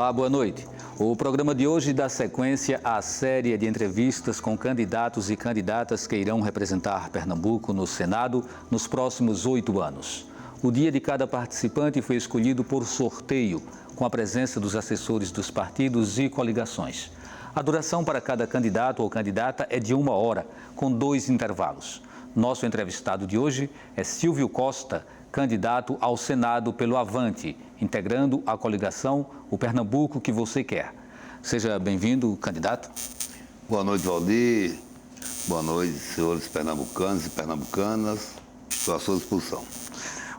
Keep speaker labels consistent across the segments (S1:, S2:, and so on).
S1: Olá, boa noite. O programa de hoje dá sequência à série de entrevistas com candidatos e candidatas que irão representar Pernambuco no Senado nos próximos 8 anos. O dia de cada participante foi escolhido por sorteio, com a presença dos assessores dos partidos e coligações. A duração para cada candidato ou candidata é de 1 hora, com 2 intervalos. Nosso entrevistado de hoje é Silvio Costa, candidato ao Senado pelo Avante, integrando a coligação O Pernambuco que Você Quer. Seja bem-vindo, candidato.
S2: Boa noite, Valdir. Boa noite, senhores pernambucanos e pernambucanas. Estou à sua disposição.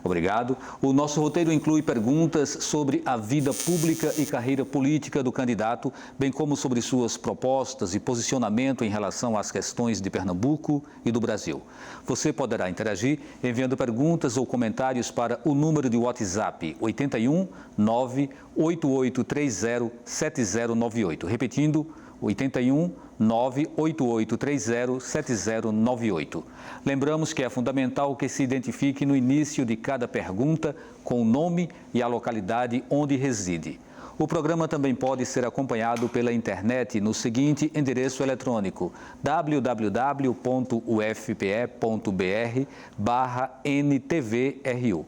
S1: Obrigado. O nosso roteiro inclui perguntas sobre a vida pública e carreira política do candidato, bem como sobre suas propostas e posicionamento em relação às questões de Pernambuco e do Brasil. Você poderá interagir enviando perguntas ou comentários para o número de WhatsApp 81 98830 7098. Repetindo, 81 98830 7098. Lembramos que é fundamental que se identifique no início de cada pergunta com o nome e a localidade onde reside. O programa também pode ser acompanhado pela internet no seguinte endereço eletrônico: www.ufpe.br/NTVRU.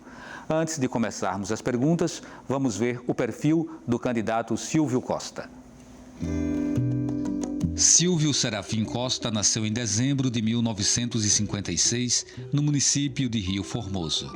S1: Antes de começarmos as perguntas, vamos ver o perfil do candidato Silvio Costa. Silvio Serafim Costa nasceu em dezembro de 1956, no município de Rio Formoso.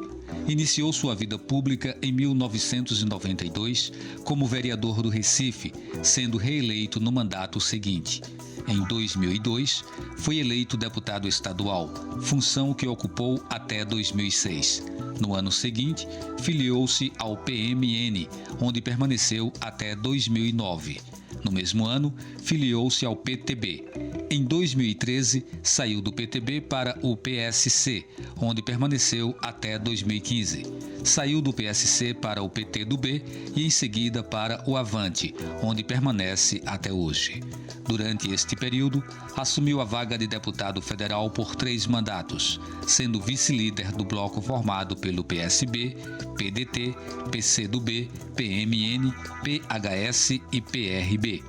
S1: Iniciou sua vida pública em 1992 como vereador do Recife, sendo reeleito no mandato seguinte. Em 2002, foi eleito deputado estadual, função que ocupou até 2006. No ano seguinte, filiou-se ao PMN, onde permaneceu até 2009. No mesmo ano, filiou-se ao PTB. Em 2013, saiu do PTB para o PSC, onde permaneceu até 2015. Saiu do PSC para o PTB e, em seguida, para o Avante, onde permanece até hoje. Durante este período, assumiu a vaga de deputado federal por 3 mandatos, sendo vice-líder do bloco formado pelo PSB, PDT, PCdoB, PMN, PHS e PRB.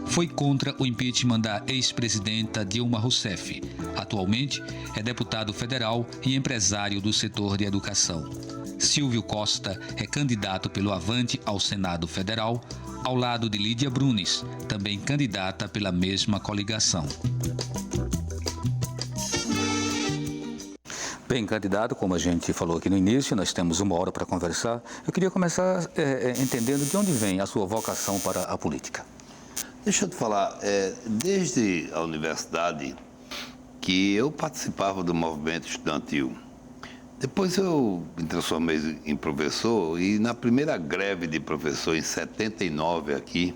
S1: Foi contra o impeachment da ex-presidenta Dilma Rousseff. Atualmente, é deputado federal e empresário do setor de educação. Silvio Costa é candidato pelo Avante ao Senado Federal, ao lado de Lídia Brunes, também candidata pela mesma coligação. Bem, candidato, como a gente falou aqui no início, nós temos 1 hora para conversar. Eu queria começar entendendo de onde vem a sua vocação para a política.
S2: Deixa eu te falar, desde a universidade que eu participava do movimento estudantil. Depois eu me transformei em professor e na primeira greve de professor, em 79 aqui,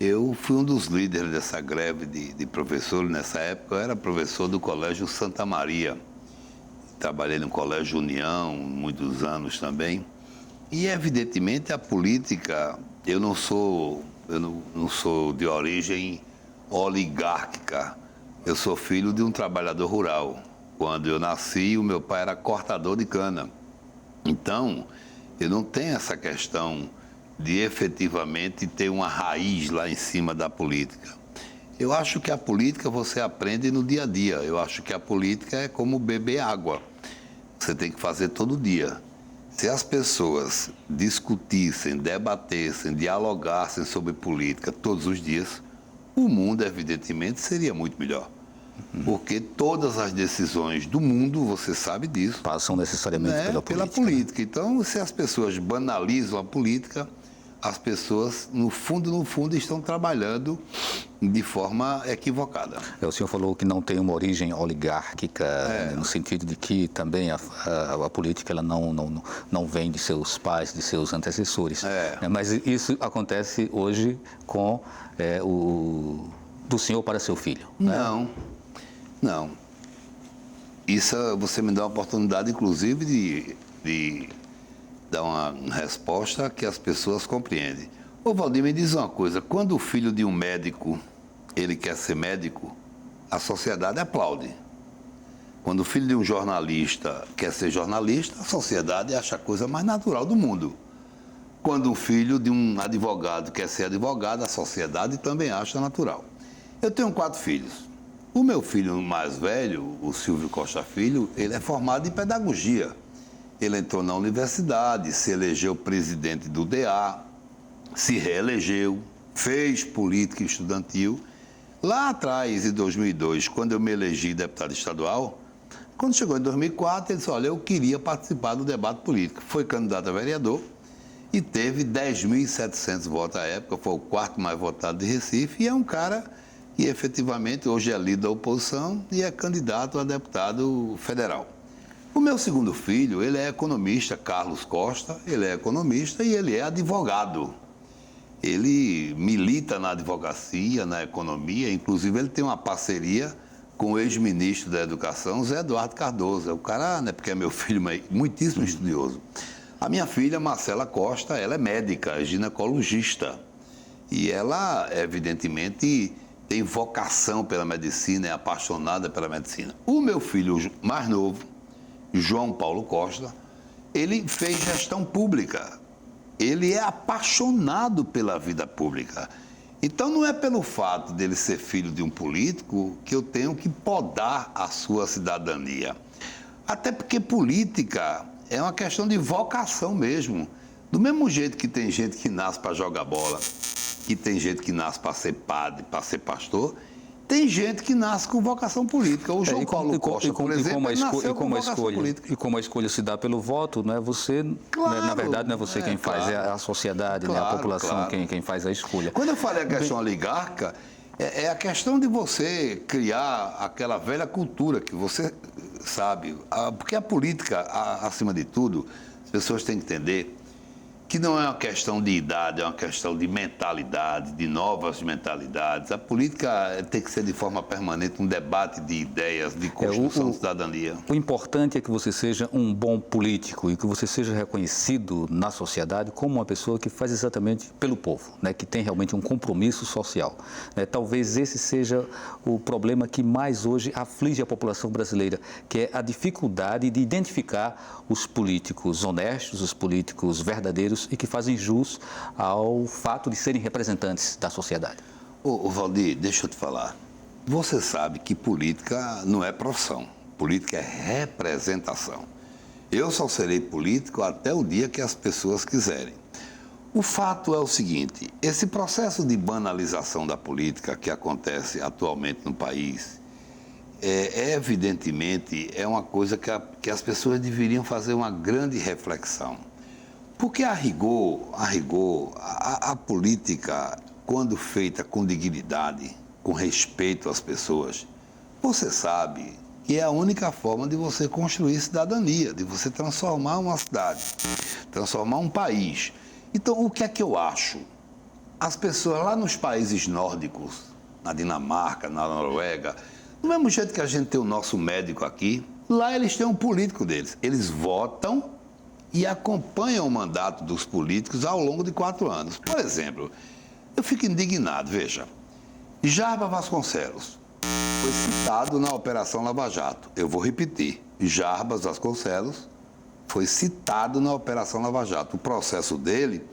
S2: eu fui um dos líderes dessa greve de professores. Nessa época eu era professor do Colégio Santa Maria. Trabalhei no Colégio União muitos anos também. E evidentemente a política, eu não sou de origem oligárquica. Eu sou filho de um trabalhador rural. Quando eu nasci, o meu pai era cortador de cana. Então, eu não tenho essa questão de efetivamente ter uma raiz lá em cima da política. Eu acho que a política você aprende no dia a dia. Eu acho que a política é como beber água. Você tem que fazer todo dia. Se as pessoas discutissem, debatessem, dialogassem sobre política todos os dias, o mundo, evidentemente, seria muito melhor. Porque todas as decisões do mundo, você sabe disso,
S1: passam necessariamente pela
S2: política. Então, se as pessoas banalizam a política, as pessoas, no fundo, estão trabalhando de forma equivocada.
S1: O senhor falou que não tem uma origem oligárquica, no sentido de que também a política ela não vem de seus pais, de seus antecessores. Mas isso acontece hoje com do senhor para seu filho.
S2: Não. Isso você me dá uma oportunidade, inclusive, de dar uma resposta que as pessoas compreendem. Ô, Valdir, me diz uma coisa. Quando o filho de um médico, ele quer ser médico, a sociedade aplaude. Quando o filho de um jornalista quer ser jornalista, a sociedade acha a coisa mais natural do mundo. quando um filho de um advogado quer ser advogado, a sociedade também acha natural. Eu tenho 4 filhos. O meu filho mais velho, o Silvio Costa Filho, ele é formado em pedagogia. Ele entrou na universidade, se elegeu presidente do DA, se reelegeu, fez política estudantil. Lá atrás, em 2002, quando eu me elegi deputado estadual, quando chegou em 2004, ele disse, olha, eu queria participar do debate político. Foi candidato a vereador e teve 10.700 votos à época, foi o 4º mais votado de Recife, e é um cara que efetivamente hoje é líder da oposição e é candidato a deputado federal. O meu segundo filho, ele é economista, Carlos Costa, ele é economista e ele é advogado. Ele milita na advocacia, na economia, inclusive ele tem uma parceria com o ex-ministro da Educação, Zé Eduardo Cardoso. É o cara, né, porque é meu filho, mas muitíssimo estudioso. A minha filha, Marcela Costa, ela é médica, é ginecologista. E ela, evidentemente, tem vocação pela medicina, é apaixonada pela medicina. O meu filho mais novo, João Paulo Costa, ele fez gestão pública. Ele é apaixonado pela vida pública. Então, não é pelo fato dele ser filho de um político que eu tenho que podar a sua cidadania. Até porque política é uma questão de vocação mesmo. Do mesmo jeito que tem gente que nasce para jogar bola, que tem gente que nasce para ser padre, para ser pastor, tem gente que nasce com vocação política. O João Paulo Costa, por exemplo, nasceu com vocação política.
S3: E como a escolha se dá pelo voto, não é você,
S2: claro,
S3: na verdade, não é você quem faz, é a sociedade,
S2: claro,
S3: né, a população
S2: claro.
S3: quem faz a escolha.
S2: Quando eu falei a questão oligarca, é a questão de você criar aquela velha cultura que você sabe, porque a política, acima de tudo, as pessoas têm que entender que não é uma questão de idade, é uma questão de mentalidade, de novas mentalidades. A política tem que ser de forma permanente um debate de ideias, de construção de cidadania.
S3: O importante é que você seja um bom político e que você seja reconhecido na sociedade como uma pessoa que faz exatamente pelo povo, né, que tem realmente um compromisso social. Talvez esse seja o problema que mais hoje aflige a população brasileira, que é a dificuldade de identificar os políticos honestos, os políticos verdadeiros, e que fazem jus ao fato de serem representantes da sociedade.
S2: Ô Valdir, deixa eu te falar. Você sabe que política não é profissão. Política é representação. Eu só serei político até o dia que as pessoas quiserem. O fato é o seguinte, esse processo de banalização da política que acontece atualmente no país, evidentemente, é uma coisa que as pessoas deveriam fazer uma grande reflexão. Porque a rigor, a política, quando feita com dignidade, com respeito às pessoas, você sabe que é a única forma de você construir cidadania, de você transformar uma cidade, transformar um país. Então, o que é que eu acho? As pessoas lá nos países nórdicos, na Dinamarca, na Noruega, do mesmo jeito que a gente tem o nosso médico aqui, lá eles têm um político deles. Eles votam e acompanham o mandato dos políticos ao longo de 4 anos. Por exemplo, eu fico indignado, veja, Jarbas Vasconcelos foi citado na Operação Lava Jato. Eu vou repetir, Jarbas Vasconcelos foi citado na Operação Lava Jato. O processo dele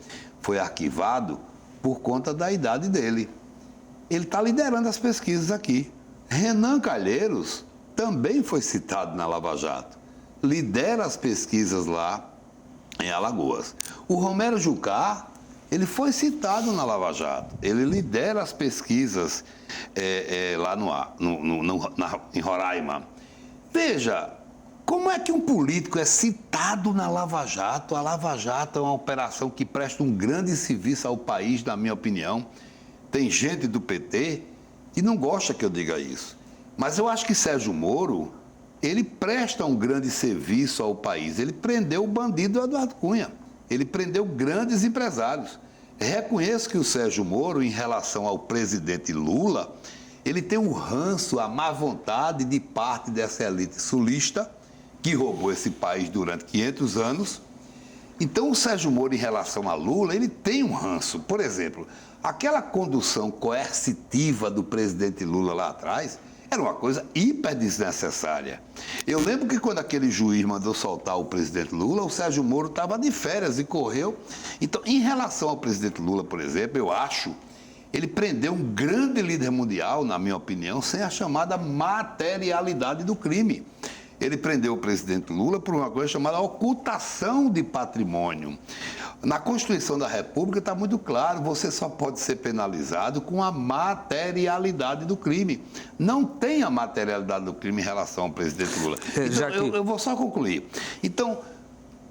S2: foi arquivado por conta da idade dele. Ele está liderando as pesquisas aqui. Renan Calheiros também foi citado na Lava Jato. Lidera as pesquisas lá em Alagoas. O Romero Jucá, ele foi citado na Lava Jato. Ele lidera as pesquisas lá em Roraima. Veja, como é que um político é citado na Lava Jato? A Lava Jato é uma operação que presta um grande serviço ao país, na minha opinião. Tem gente do PT que não gosta que eu diga isso. Mas eu acho que Sérgio Moro, ele presta um grande serviço ao país. Ele prendeu o bandido Eduardo Cunha. Ele prendeu grandes empresários. Reconheço que o Sérgio Moro, em relação ao presidente Lula, ele tem um ranço, a má vontade de parte dessa elite sulista que roubou esse país durante 500 anos. Então, o Sérgio Moro, em relação a Lula, ele tem um ranço. Por exemplo, aquela condução coercitiva do presidente Lula lá atrás, Era uma coisa hiper desnecessária. Eu lembro que quando aquele juiz mandou soltar o presidente Lula, o Sérgio Moro estava de férias e correu. Então, em relação ao presidente Lula, por exemplo, eu acho, ele prendeu um grande líder mundial, na minha opinião, sem a chamada materialidade do crime. Ele prendeu o presidente Lula por uma coisa chamada ocultação de patrimônio. Na Constituição da República está muito claro, você só pode ser penalizado com a materialidade do crime. Não tem a materialidade do crime em relação ao presidente Lula. Então, eu vou só concluir. Então,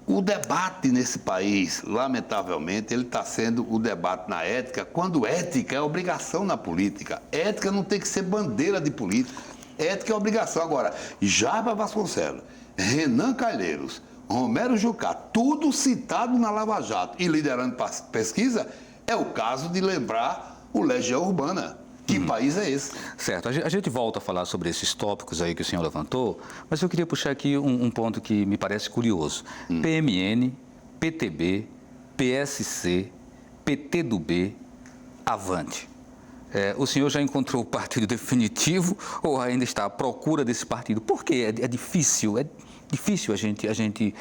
S2: o debate nesse país, lamentavelmente, ele está sendo o debate na ética, quando ética é obrigação na política. Ética não tem que ser bandeira de político. Ética é obrigação. Agora, Jarbas Vasconcelos, Renan Calheiros, Romero Jucá, tudo citado na Lava Jato e liderando pesquisa, é o caso de lembrar o Legião Urbana. Que país é esse?
S3: Certo, a gente volta a falar sobre esses tópicos aí que o senhor levantou, mas eu queria puxar aqui um ponto que me parece curioso. PMN, PTB, PSC, PTdoB, Avante. O senhor já encontrou o partido definitivo ou ainda está à procura desse partido? Por quê? É difícil a gente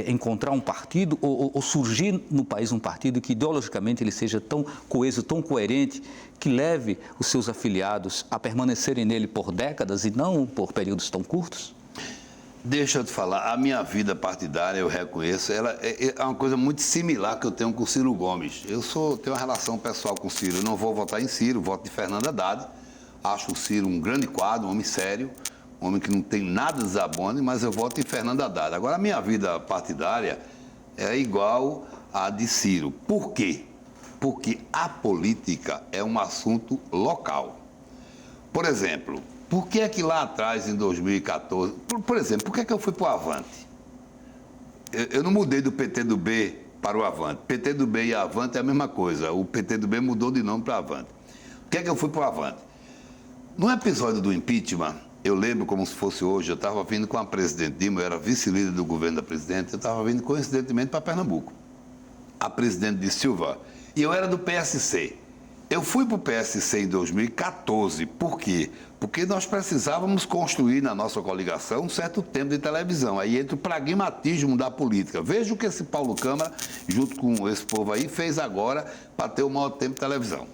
S3: encontrar um partido ou surgir no país um partido que ideologicamente ele seja tão coeso, tão coerente, que leve os seus afiliados a permanecerem nele por décadas e não por períodos tão curtos?
S2: Deixa eu te falar, a minha vida partidária, eu reconheço, ela é uma coisa muito similar que eu tenho com o Ciro Gomes. Eu tenho uma relação pessoal com o Ciro, eu não vou votar em Ciro, voto em Fernando Haddad. Acho o Ciro um grande quadro, um homem sério, um homem que não tem nada de desabone, mas eu voto em Fernando Haddad. Agora, a minha vida partidária é igual à de Ciro. Por quê? Porque a política é um assunto local. Por exemplo, por que é que lá atrás, em 2014, por exemplo, por que é que eu fui para o Avante? Eu não mudei do PTdoB para o Avante. PTdoB e Avante é a mesma coisa. O PTdoB mudou de nome para Avante. Por que é que eu fui para o Avante? No episódio do impeachment, eu lembro como se fosse hoje, eu estava vindo com a presidente Dilma, eu era vice-líder do governo da presidente, eu estava vindo coincidentemente para Pernambuco. A presidente disse, Silva, e eu era do PSC. Eu fui para o PSC em 2014, por quê? Porque nós precisávamos construir na nossa coligação um certo tempo de televisão. Aí entra o pragmatismo da política. Veja o que esse Paulo Câmara, junto com esse povo aí, fez agora para ter o maior tempo de televisão.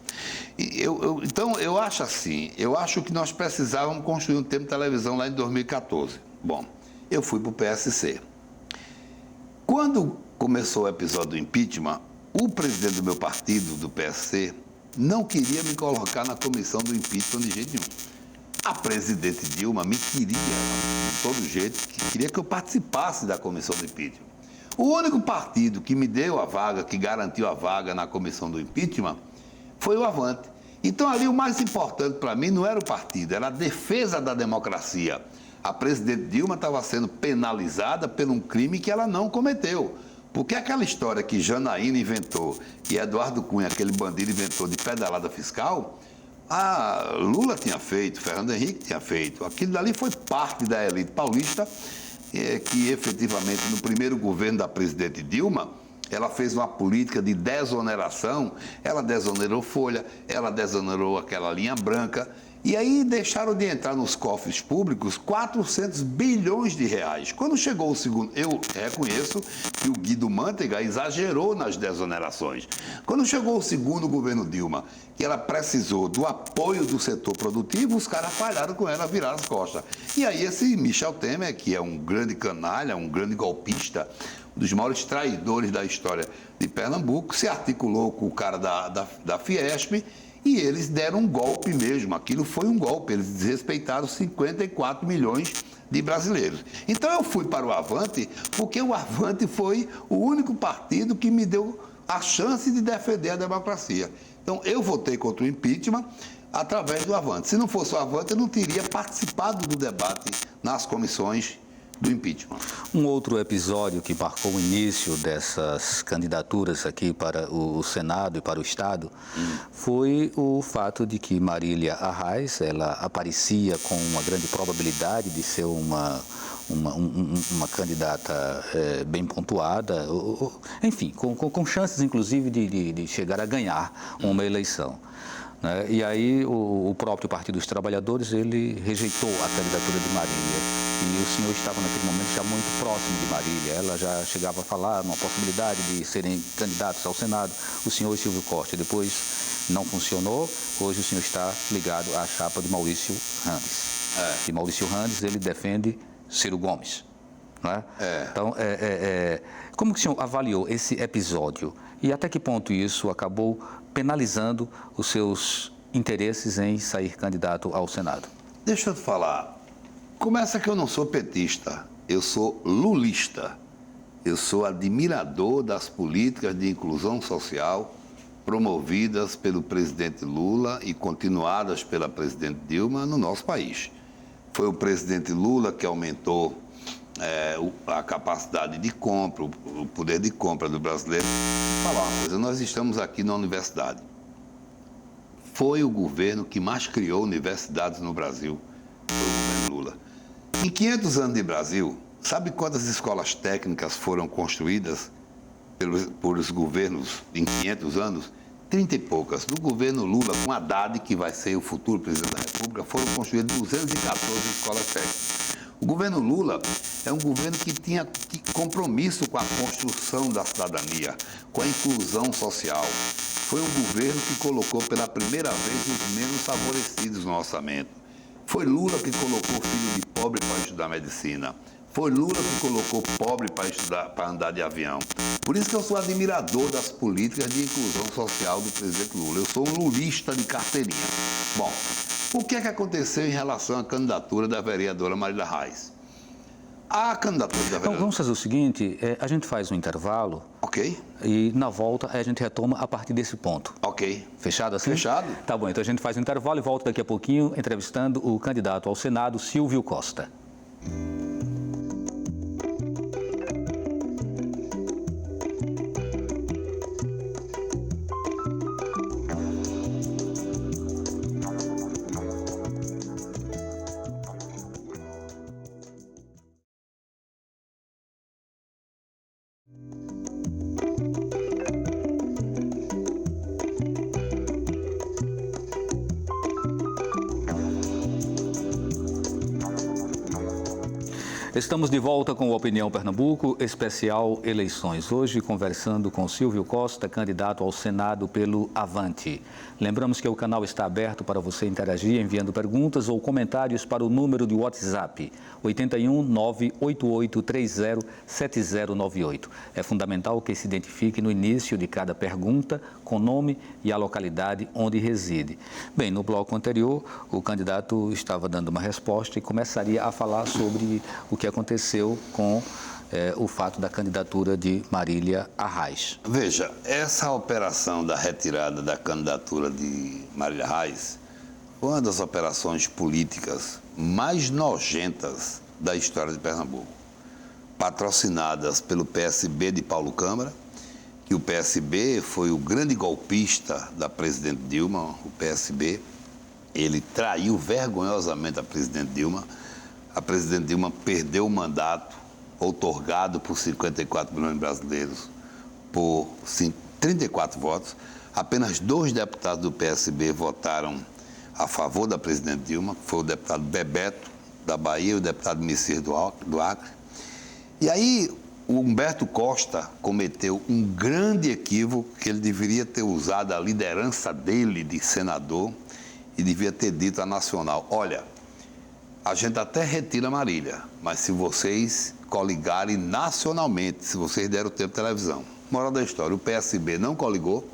S2: Então, eu acho assim, eu acho que nós precisávamos construir um tempo de televisão lá em 2014. Bom, eu fui para o PSC. Quando começou o episódio do impeachment, o presidente do meu partido, do PSC, não queria me colocar na comissão do impeachment de jeito nenhum. A presidente Dilma me queria, de todo jeito, queria que eu participasse da comissão do impeachment. O único partido que me deu a vaga, que garantiu a vaga na comissão do impeachment, foi o Avante. Então, ali, o mais importante para mim não era o partido, era a defesa da democracia. A presidente Dilma estava sendo penalizada por um crime que ela não cometeu. Porque aquela história que Janaína inventou e Eduardo Cunha, aquele bandido, inventou de pedalada fiscal, Lula tinha feito, Fernando Henrique tinha feito. Aquilo dali foi parte da elite paulista que, efetivamente, no primeiro governo da presidente Dilma, ela fez uma política de desoneração, ela desonerou Folha, ela desonerou aquela linha branca, e aí deixaram de entrar nos cofres públicos 400 bilhões de reais. Quando chegou o segundo, eu reconheço que o Guido Mantega exagerou nas desonerações. Quando chegou o segundo governo Dilma, que ela precisou do apoio do setor produtivo, os caras falharam com ela, viraram as costas. E aí esse Michel Temer, que é um grande canalha, um grande golpista, um dos maiores traidores da história de Pernambuco, se articulou com o cara da Fiesp, e eles deram um golpe mesmo. Aquilo foi um golpe. Eles desrespeitaram 54 milhões de brasileiros. Então eu fui para o Avante porque o Avante foi o único partido que me deu a chance de defender a democracia. Então eu votei contra o impeachment através do Avante. Se não fosse o Avante, eu não teria participado do debate nas comissões do impeachment.
S3: Um outro episódio que marcou o início dessas candidaturas aqui para o Senado e para o Estado foi o fato de que Marília Arraes, ela aparecia com uma grande probabilidade de ser uma candidata bem pontuada, enfim, com chances inclusive de chegar a ganhar uma eleição. né? E aí o próprio Partido dos Trabalhadores, ele rejeitou a candidatura de Marília. E o senhor estava naquele momento já muito próximo de Marília. Ela já chegava a falar numa possibilidade de serem candidatos ao Senado, o senhor e Silvio Costa. Depois não funcionou. Hoje o senhor está ligado à chapa de Maurício Randes. E Maurício Randes, ele defende Ciro Gomes. Né? Então, como que o senhor avaliou esse episódio? E até que ponto isso acabou penalizando os seus interesses em sair candidato ao Senado?
S2: Deixa eu te falar. Começa que eu não sou petista, eu sou lulista. Eu sou admirador das políticas de inclusão social promovidas pelo presidente Lula e continuadas pela presidente Dilma no nosso país. Foi o presidente Lula que aumentou a capacidade de compra, o poder de compra do brasileiro. Vou falar uma coisa, nós estamos aqui na universidade. Foi o governo que mais criou universidades no Brasil, foi o governo Lula. Em 500 anos de Brasil, sabe quantas escolas técnicas foram construídas por os governos em 500 anos? 30 e poucas. No governo Lula, com Haddad, que vai ser o futuro presidente da República, foram construídas 214 escolas técnicas. O governo Lula é um governo que tinha compromisso com a construção da cidadania, com a inclusão social. Foi um governo que colocou pela primeira vez os menos favorecidos no orçamento. Foi Lula que colocou o filho de pobre para estudar medicina. Foi Lula que colocou pobre para andar de avião. Por isso que eu sou admirador das políticas de inclusão social do presidente Lula. Eu sou um lulista de carteirinha. Bom, o que é que aconteceu em relação à candidatura da vereadora Marília Reis? A candidatura da vereadora...
S3: Então, vamos fazer o seguinte, a gente faz um intervalo.
S2: Ok.
S3: E na volta a gente retoma a partir desse ponto.
S2: Ok.
S3: Fechado assim?
S2: Fechado.
S3: Tá bom, então a gente faz um intervalo e volta daqui a pouquinho entrevistando o candidato ao Senado, Silvio Costa. Estamos de volta com o Opinião Pernambuco, especial eleições. Hoje conversando com Silvio Costa, candidato ao Senado pelo Avante. Lembramos que o canal está aberto para você interagir enviando perguntas ou comentários para o número de WhatsApp 81 988 30 7098. É fundamental que se identifique no início de cada pergunta com nome e a localidade onde reside. Bem, no bloco anterior, o candidato estava dando uma resposta e começaria a falar sobre o que aconteceu com o fato da candidatura de Marília Reis.
S2: Veja, essa operação da retirada da candidatura de Marília Reis foi uma das operações políticas mais nojentas da história de Pernambuco, patrocinadas pelo PSB de Paulo Câmara, que o PSB foi o grande golpista da presidente Dilma, o PSB. Ele traiu vergonhosamente a presidente Dilma. A presidente Dilma perdeu o mandato, outorgado por 54 milhões de brasileiros, por 34 votos. Apenas 2 deputados do PSB votaram a favor da presidente Dilma, que foi o deputado Bebeto, da Bahia, e o deputado Messias do Acre. E aí, o Humberto Costa cometeu um grande equívoco, que ele deveria ter usado a liderança dele de senador e devia ter dito à Nacional: olha, a gente até retira Marília, mas se vocês coligarem nacionalmente, se vocês deram tempo de televisão. Moral da história, o PSB não coligou,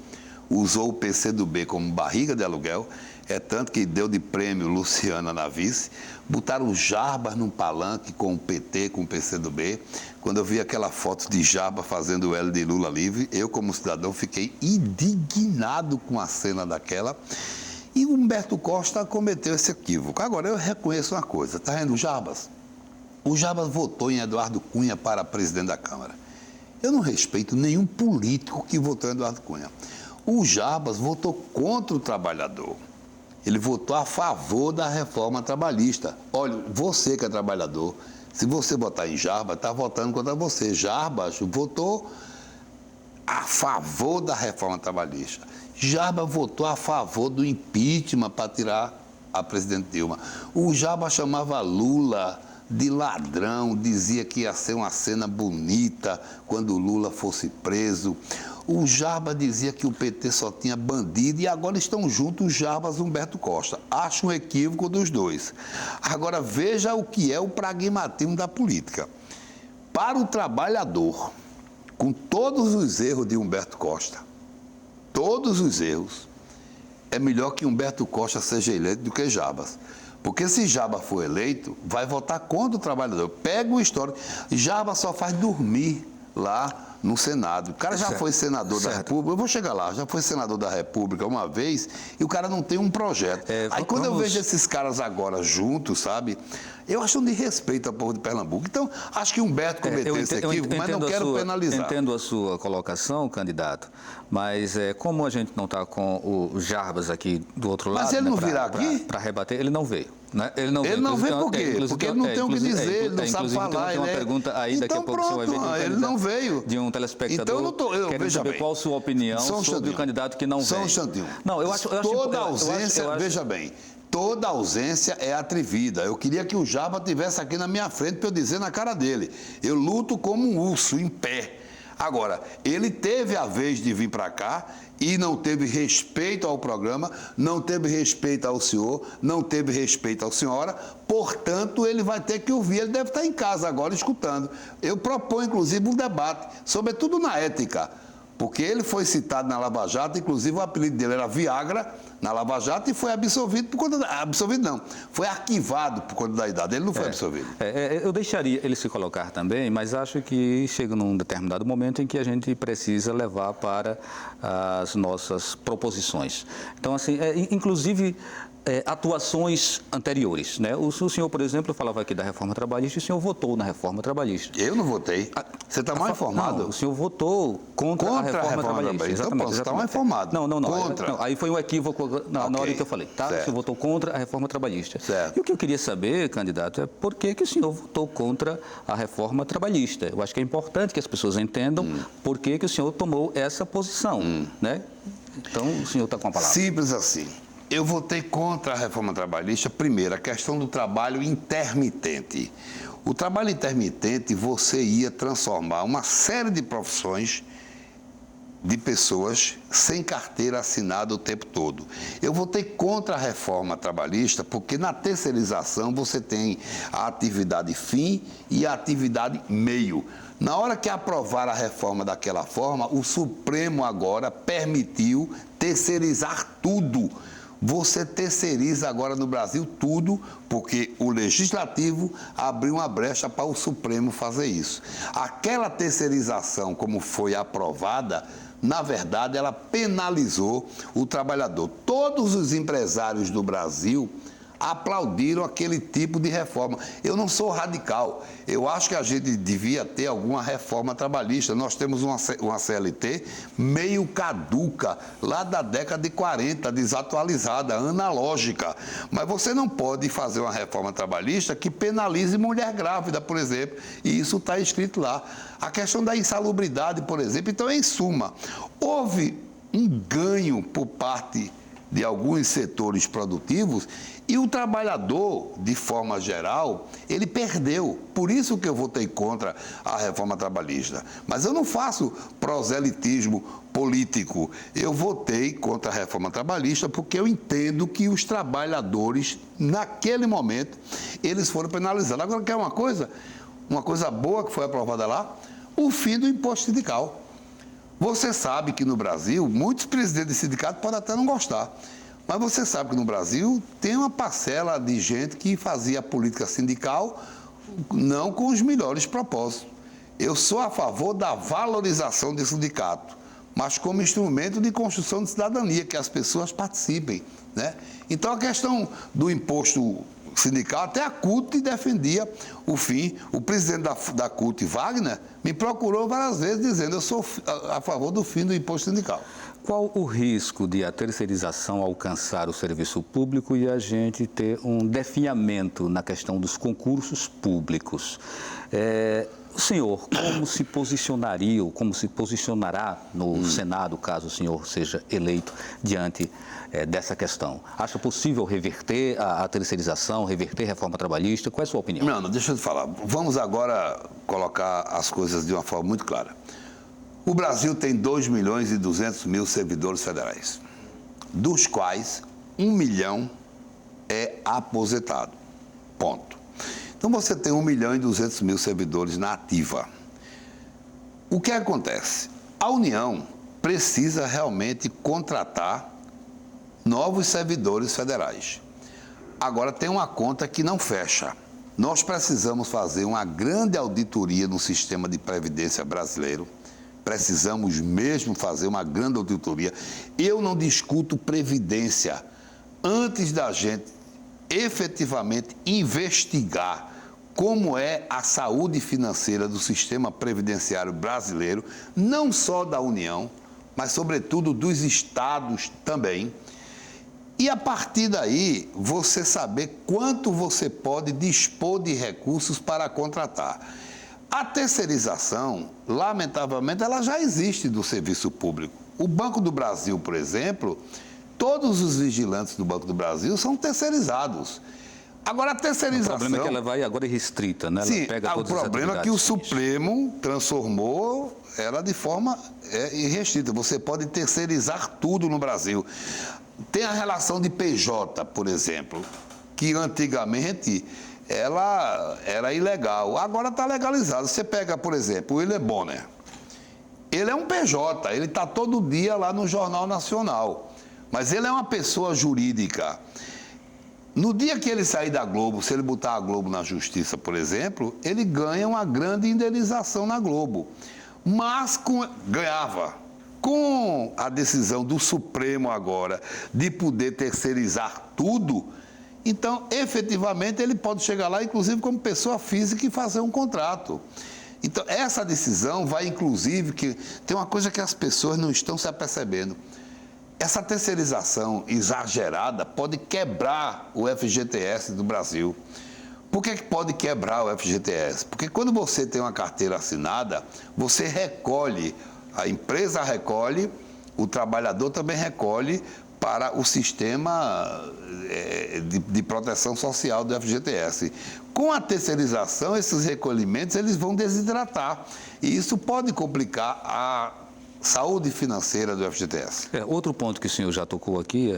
S2: usou o PCdoB como barriga de aluguel, é tanto que deu de prêmio Luciana na vice, botaram Jarbas num palanque com o PT, com o PCdoB. Quando eu vi aquela foto de Jarbas fazendo o L de Lula livre, eu como cidadão fiquei indignado com a cena daquela. E o Humberto Costa cometeu esse equívoco. Agora, eu reconheço uma coisa, está vendo o Jarbas? O Jarbas votou em Eduardo Cunha para presidente da Câmara. Eu não respeito nenhum político que votou em Eduardo Cunha. O Jarbas votou contra o trabalhador. Ele votou a favor da reforma trabalhista. Olha, você que é trabalhador, se você votar em Jarbas, está votando contra você. Jarbas votou a favor da reforma trabalhista. Jarbas votou a favor do impeachment para tirar a presidente Dilma. O Jarbas chamava Lula de ladrão, dizia que ia ser uma cena bonita quando o Lula fosse preso. O Jarbas dizia que o PT só tinha bandido e agora estão juntos o Jarbas e Humberto Costa. Acho um equívoco dos dois. Agora veja o que é o pragmatismo da política. Para o trabalhador, com todos os erros de Humberto Costa, todos os erros, é melhor que Humberto Costa seja eleito do que Jarbas. Porque se Jarbas for eleito, vai votar contra o trabalhador. Pega o histórico. Jarbas só faz dormir lá no Senado. O cara já foi senador da República, eu vou chegar lá, já foi senador da República uma vez e o cara não tem um projeto. Aí quando eu vejo esses caras agora juntos, sabe, eu acho um desrespeito ao povo de Pernambuco. Então, acho que Humberto cometeu esse equívoco, mas não quero penalizar.
S3: Entendo a sua colocação, candidato, mas como a gente não está com o Jarbas aqui do outro lado...
S2: Mas ele não virá aqui?
S3: Para rebater, ele não veio. Né? Ele não
S2: veio por quê? Porque ele não tem o que dizer, ele não sabe falar.
S3: Tem uma pergunta aí, daqui a pouco o senhor vai ver.
S2: Ele não veio.
S3: De um telespectador, querendo saber qual a sua opinião sobre o candidato que não veio.
S2: Só um instantinho.
S3: Não, eu acho...
S2: Toda ausência, veja bem, toda ausência é atrevida. Eu queria que o Jarbas estivesse aqui na minha frente para eu dizer na cara dele. Eu luto como um urso, em pé. Agora, ele teve a vez de vir para cá e não teve respeito ao programa, não teve respeito ao senhor, não teve respeito à senhora, portanto, ele vai ter que ouvir. Ele deve estar em casa agora escutando. Eu proponho, inclusive, um debate, sobretudo na ética, porque ele foi citado na Lava Jato, inclusive o apelido dele era Viagra, na Lava Jato, e foi absolvido por conta da... Absolvido não, foi arquivado por conta da idade, ele não foi absolvido.
S3: Eu deixaria ele se colocar também, mas acho que chega num determinado momento em que a gente precisa levar para as nossas proposições. Então, assim, inclusive... atuações anteriores, né? O senhor, por exemplo, falava aqui da reforma trabalhista e o senhor votou na reforma trabalhista.
S2: Eu não votei. Você está mal informado?
S3: Não, o senhor votou contra a reforma trabalhista.
S2: Exatamente. Então, você está mal informado.
S3: Não.
S2: Contra.
S3: Aí foi um equívoco na hora que eu falei, tá?
S2: Certo.
S3: O senhor votou contra a reforma trabalhista.
S2: Certo.
S3: E o que eu queria saber, candidato, é por que o senhor votou contra a reforma trabalhista. Eu acho que é importante que as pessoas entendam por que o senhor tomou essa posição, né? Então, o senhor está com a palavra.
S2: Simples assim. Eu votei contra a reforma trabalhista, primeiro, a questão do trabalho intermitente. O trabalho intermitente, você ia transformar uma série de profissões de pessoas sem carteira assinada o tempo todo. Eu votei contra a reforma trabalhista porque na terceirização você tem a atividade fim e a atividade meio. Na hora que aprovaram a reforma daquela forma, o Supremo agora permitiu terceirizar tudo. Você terceiriza agora no Brasil tudo, porque o Legislativo abriu uma brecha para o Supremo fazer isso. Aquela terceirização, como foi aprovada, na verdade, ela penalizou o trabalhador. Todos os empresários do Brasil aplaudiram aquele tipo de reforma. Eu não sou radical. Eu acho que a gente devia ter alguma reforma trabalhista. Nós temos uma CLT meio caduca, lá da década de 40, desatualizada, analógica. Mas você não pode fazer uma reforma trabalhista que penalize mulher grávida, por exemplo. E isso está escrito lá. A questão da insalubridade, por exemplo. Então, em suma, houve um ganho por parte de alguns setores produtivos e o trabalhador, de forma geral, ele perdeu. Por isso que eu votei contra a reforma trabalhista. Mas eu não faço proselitismo político. Eu votei contra a reforma trabalhista porque eu entendo que os trabalhadores, naquele momento, eles foram penalizados. Agora, quer uma coisa boa que foi aprovada lá? O fim do imposto sindical. Você sabe que no Brasil, muitos presidentes de sindicato podem até não gostar, mas você sabe que no Brasil tem uma parcela de gente que fazia política sindical não com os melhores propósitos. Eu sou a favor da valorização do sindicato, mas como instrumento de construção de cidadania, que as pessoas participem, né? Então, a questão do imposto sindical, até a CUT defendia o fim. O presidente da CUT, Wagner, me procurou várias vezes dizendo eu sou a favor do fim do imposto sindical.
S3: Qual o risco de a terceirização alcançar o serviço público e a gente ter um definhamento na questão dos concursos públicos? O senhor, como se posicionaria ou como se posicionará no Senado, caso o senhor seja eleito, diante dessa questão? Acha possível reverter a terceirização, reverter a reforma trabalhista? Qual é a sua opinião?
S2: Não, deixa eu te falar. Vamos agora colocar as coisas de uma forma muito clara. O Brasil tem 2.200.000 servidores federais, dos quais 1 milhão é aposentado. Ponto. Então você tem 1.200.000 servidores na ativa. O que acontece? A União precisa realmente contratar novos servidores federais. Agora tem uma conta que não fecha. Nós precisamos fazer uma grande auditoria no sistema de previdência brasileiro. Precisamos mesmo fazer uma grande auditoria. Eu não discuto previdência antes da gente efetivamente investigar como é a saúde financeira do sistema previdenciário brasileiro, não só da União, mas sobretudo dos estados também. E a partir daí, você saber quanto você pode dispor de recursos para contratar. A terceirização, lamentavelmente, ela já existe do serviço público. O Banco do Brasil, por exemplo, todos os vigilantes do Banco do Brasil são terceirizados. Agora, a terceirização...
S3: O problema é que ela vai agora restrita, né? Ela
S2: sim,
S3: pega todas
S2: o problema é que o Supremo transformou ela de forma irrestrita. Você pode terceirizar tudo no Brasil. Tem a relação de PJ, por exemplo, que antigamente ela era ilegal. Agora está legalizado. Você pega, por exemplo, o William Bonner. Ele é um PJ, ele está todo dia lá no Jornal Nacional. Mas ele é uma pessoa jurídica. No dia que ele sair da Globo, se ele botar a Globo na justiça, por exemplo, ele ganha uma grande indenização na Globo. Mas ganhava. Com a decisão do Supremo agora de poder terceirizar tudo, então, efetivamente, ele pode chegar lá, inclusive, como pessoa física e fazer um contrato. Então, essa decisão vai, inclusive, que tem uma coisa que as pessoas não estão se apercebendo. Essa terceirização exagerada pode quebrar o FGTS do Brasil. Por que pode quebrar o FGTS? Porque quando você tem uma carteira assinada, você recolhe, a empresa recolhe, o trabalhador também recolhe para o sistema de proteção social do FGTS. Com a terceirização, esses recolhimentos eles vão desidratar. E isso pode complicar a saúde financeira do FGTS.
S3: Outro ponto que o senhor já tocou aqui,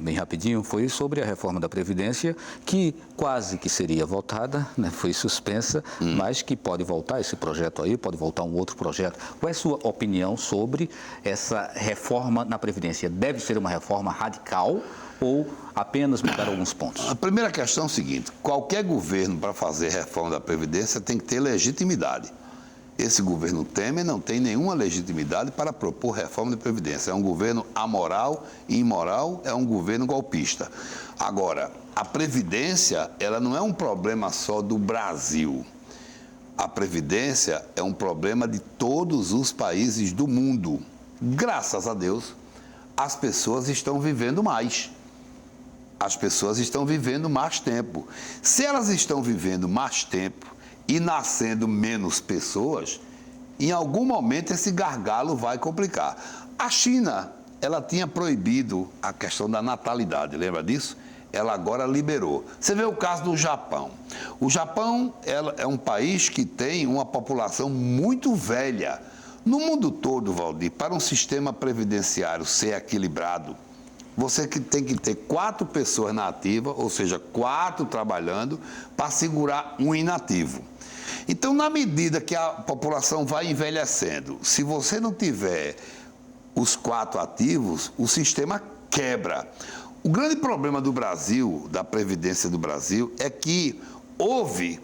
S3: bem rapidinho, foi sobre a reforma da Previdência, que quase que seria votada, né, foi suspensa, mas que pode voltar esse projeto aí, pode voltar um outro projeto. Qual é a sua opinião sobre essa reforma na Previdência? Deve ser uma reforma radical ou apenas mudar alguns pontos?
S2: A primeira questão é o seguinte: qualquer governo para fazer reforma da Previdência tem que ter legitimidade. Esse governo Temer não tem nenhuma legitimidade para propor reforma de Previdência. É um governo amoral e imoral, é um governo golpista. Agora, a Previdência, ela não é um problema só do Brasil. A Previdência é um problema de todos os países do mundo. Graças a Deus, as pessoas estão vivendo mais. As pessoas estão vivendo mais tempo. Se elas estão vivendo mais tempo e nascendo menos pessoas, em algum momento esse gargalo vai complicar. A China, ela tinha proibido a questão da natalidade, lembra disso? Ela agora liberou. Você vê o caso do Japão. O Japão é um país que tem uma população muito velha. No mundo todo, Valdir, para um sistema previdenciário ser equilibrado, você que tem que ter 4 pessoas na ativa, ou seja, 4 trabalhando, para segurar um inativo. Então, na medida que a população vai envelhecendo, se você não tiver os 4 ativos, o sistema quebra. O grande problema do Brasil, da Previdência do Brasil, é que houve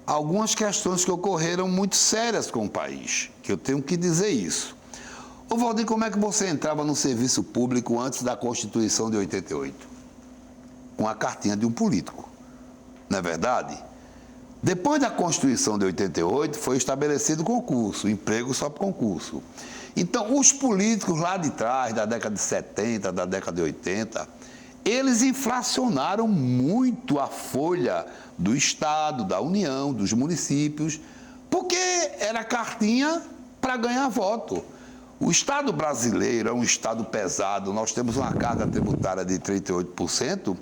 S2: algumas questões que ocorreram muito sérias com o país, que eu tenho que dizer isso. Ô Valdir, como é que você entrava no serviço público antes da Constituição de 88? Com a cartinha de um político, não é verdade? Depois da Constituição de 88, foi estabelecido concurso, emprego só por concurso. Então, os políticos lá de trás, da década de 70, da década de 80, eles inflacionaram muito a folha do Estado, da União, dos municípios, porque era cartinha para ganhar voto. O Estado brasileiro é um Estado pesado, nós temos uma carga tributária de 38%,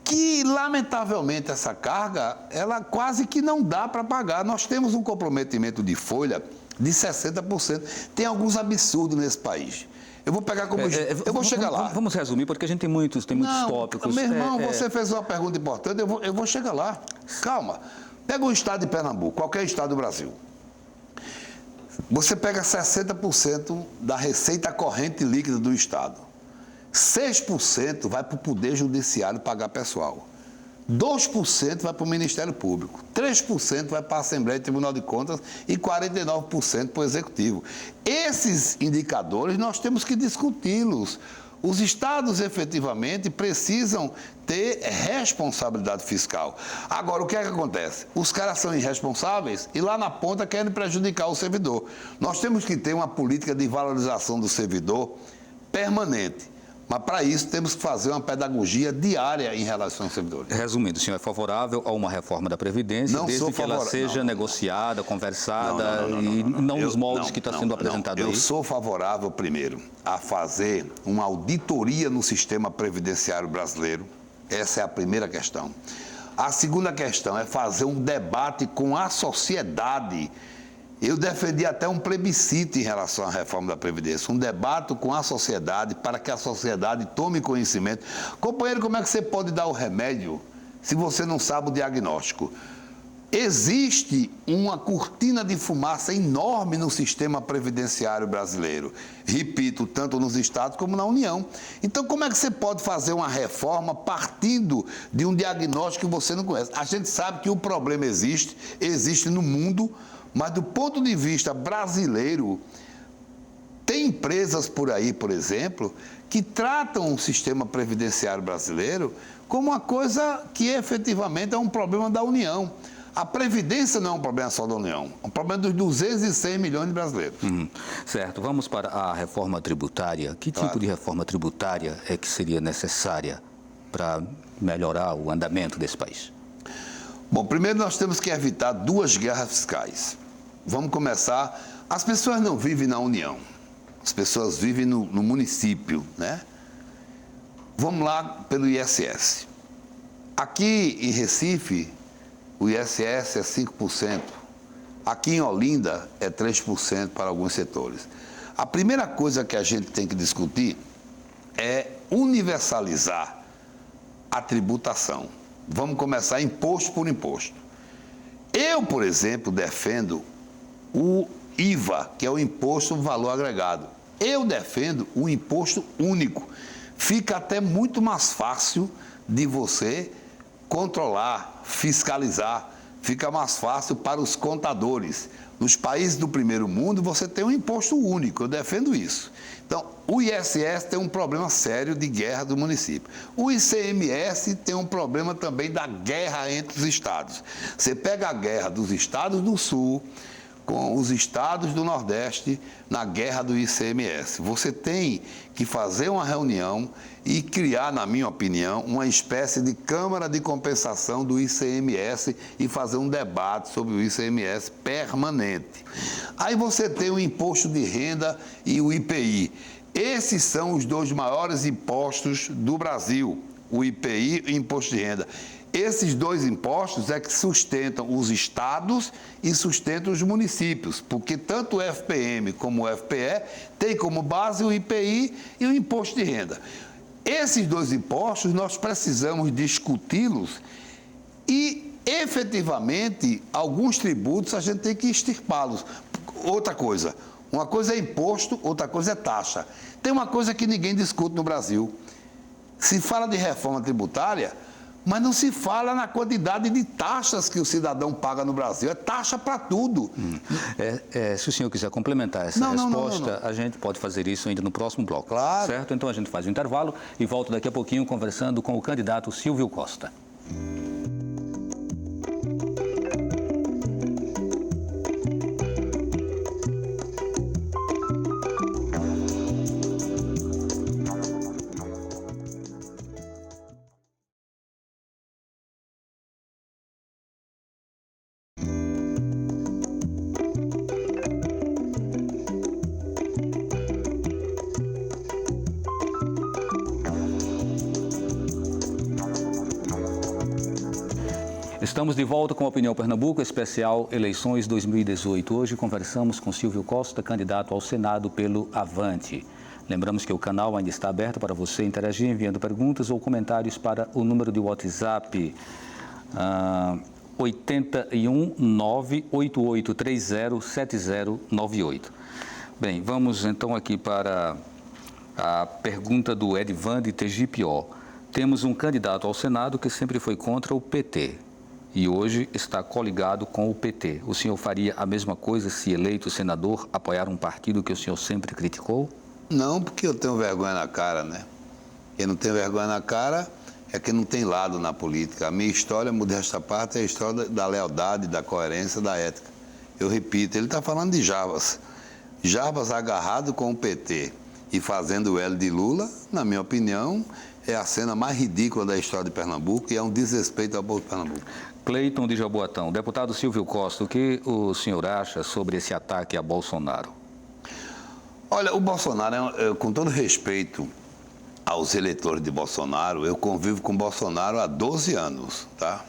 S2: que, lamentavelmente, essa carga, ela quase que não dá para pagar. Nós temos um comprometimento de folha de 60%. Tem alguns absurdos nesse país. Eu vou pegar como... eu vou chegar lá.
S3: Vamos resumir, porque a gente tem muitos tópicos.
S2: Meu irmão, você fez uma pergunta importante, eu vou chegar lá. Calma. Pega o estado de Pernambuco, qualquer estado do Brasil. Você pega 60% da receita corrente líquida do estado. 6% vai para o Poder Judiciário pagar pessoal. 2% vai para o Ministério Público. 3% vai para a Assembleia e Tribunal de Contas e 49% para o Executivo. Esses indicadores nós temos que discuti-los. Os estados efetivamente precisam ter responsabilidade fiscal. Agora, o que é que acontece? Os caras são irresponsáveis e lá na ponta querem prejudicar o servidor. Nós temos que ter uma política de valorização do servidor permanente. Mas, para isso, temos que fazer uma pedagogia diária em relação aos servidores.
S3: Resumindo, o senhor é favorável a uma reforma da Previdência, desde que ela seja negociada, conversada e não nos moldes que está sendo apresentado aí?
S2: Eu sou favorável, primeiro, a fazer uma auditoria no sistema previdenciário brasileiro. Essa é a primeira questão. A segunda questão é fazer um debate com a sociedade. Eu defendi até um plebiscito em relação à reforma da Previdência, um debate com a sociedade para que a sociedade tome conhecimento. Companheiro, como é que você pode dar o remédio se você não sabe o diagnóstico? Existe uma cortina de fumaça enorme no sistema previdenciário brasileiro. Repito, tanto nos estados como na União. Então, como é que você pode fazer uma reforma partindo de um diagnóstico que você não conhece? A gente sabe que o problema existe no mundo, mas do ponto de vista brasileiro, tem empresas por aí, por exemplo, que tratam o sistema previdenciário brasileiro como uma coisa que efetivamente é um problema da União. A Previdência não é um problema só da União, é um problema dos 206 milhões de brasileiros.
S3: Certo. Vamos para a reforma tributária. Que tipo de reforma tributária é que seria necessária para melhorar o andamento desse país?
S2: Bom, primeiro nós temos que evitar duas guerras fiscais. Vamos começar. As pessoas não vivem na União, as pessoas vivem no município, né? Vamos lá pelo ISS. Aqui em Recife, o ISS é 5%. Aqui em Olinda é 3% para alguns setores. A primeira coisa que a gente tem que discutir é universalizar a tributação. Vamos começar imposto por imposto. Eu, por exemplo, defendo o IVA, que é o Imposto Valor Agregado. Eu defendo o imposto único. Fica até muito mais fácil de você controlar, fiscalizar. Fica mais fácil para os contadores. Nos países do primeiro mundo, você tem um imposto único. Eu defendo isso. Então, o ISS tem um problema sério de guerra do município. O ICMS tem um problema também da guerra entre os estados. Você pega a guerra dos estados do Sul com os estados do Nordeste na guerra do ICMS. Você tem que fazer uma reunião e criar, na minha opinião, uma espécie de Câmara de Compensação do ICMS e fazer um debate sobre o ICMS permanente. Aí você tem o Imposto de Renda e o IPI. Esses são os dois maiores impostos do Brasil, o IPI e o Imposto de Renda. Esses dois impostos é que sustentam os estados e sustentam os municípios, porque tanto o FPM como o FPE têm como base o IPI e o Imposto de Renda. Esses dois impostos nós precisamos discuti-los e, efetivamente, alguns tributos a gente tem que extirpá-los. Outra coisa, uma coisa é imposto, outra coisa é taxa. Tem uma coisa que ninguém discute no Brasil. Se fala de reforma tributária, mas não se fala na quantidade de taxas que o cidadão paga no Brasil. É taxa para tudo.
S3: Se o senhor quiser complementar essa resposta, a gente pode fazer isso ainda no próximo bloco.
S2: Claro.
S3: Certo? Então a gente faz o intervalo e volto daqui a pouquinho conversando com o candidato Silvio Costa. Estamos de volta com a Opinião Pernambuco, especial Eleições 2018. Hoje conversamos com Silvio Costa, candidato ao Senado pelo Avante. Lembramos que o canal ainda está aberto para você interagir enviando perguntas ou comentários para o número de WhatsApp 81 98830 7098. Bem, vamos então aqui para a pergunta do Edvan de Tegipió. Temos um candidato ao Senado que sempre foi contra o PT e hoje está coligado com o PT. O senhor faria a mesma coisa se eleito senador, apoiar um partido que o senhor sempre criticou?
S2: Não, porque eu tenho vergonha na cara, né? Quem não tem vergonha na cara é quem não tem lado na política. A minha história, modesta parte, é a história da lealdade, da coerência, da ética. Eu repito, ele está falando de Jarbas. Jarbas agarrado com o PT e fazendo o L de Lula, na minha opinião, é a cena mais ridícula da história de Pernambuco e é um desrespeito ao povo de Pernambuco.
S3: Cleiton de Jaboatão. Deputado Silvio Costa, o que o senhor acha sobre esse ataque a Bolsonaro?
S2: Olha, o Bolsonaro, com todo respeito aos eleitores de Bolsonaro, eu convivo com o Bolsonaro há 12 anos, tá?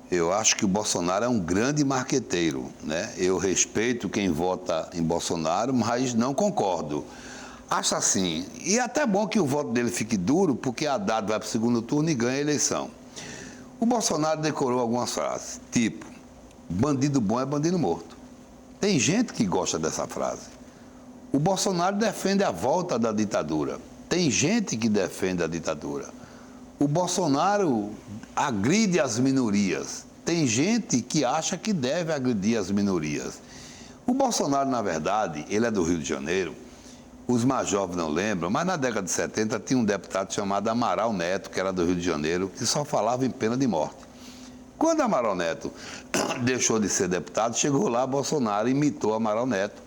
S2: Eu acho que o Bolsonaro é um grande marqueteiro, né? Eu respeito quem vota em Bolsonaro, mas não concordo. Acho assim, e é até bom que o voto dele fique duro, porque Haddad vai para o segundo turno e ganha a eleição. O Bolsonaro decorou algumas frases, tipo, bandido bom é bandido morto. Tem gente que gosta dessa frase. O Bolsonaro defende a volta da ditadura. Tem gente que defende a ditadura. O Bolsonaro agride as minorias. Tem gente que acha que deve agredir as minorias. O Bolsonaro, na verdade, ele é do Rio de Janeiro. Os mais jovens não lembram, mas na década de 70 tinha um deputado chamado Amaral Neto, que era do Rio de Janeiro, que só falava em pena de morte. Quando Amaral Neto deixou de ser deputado, chegou lá, Bolsonaro imitou Amaral Neto.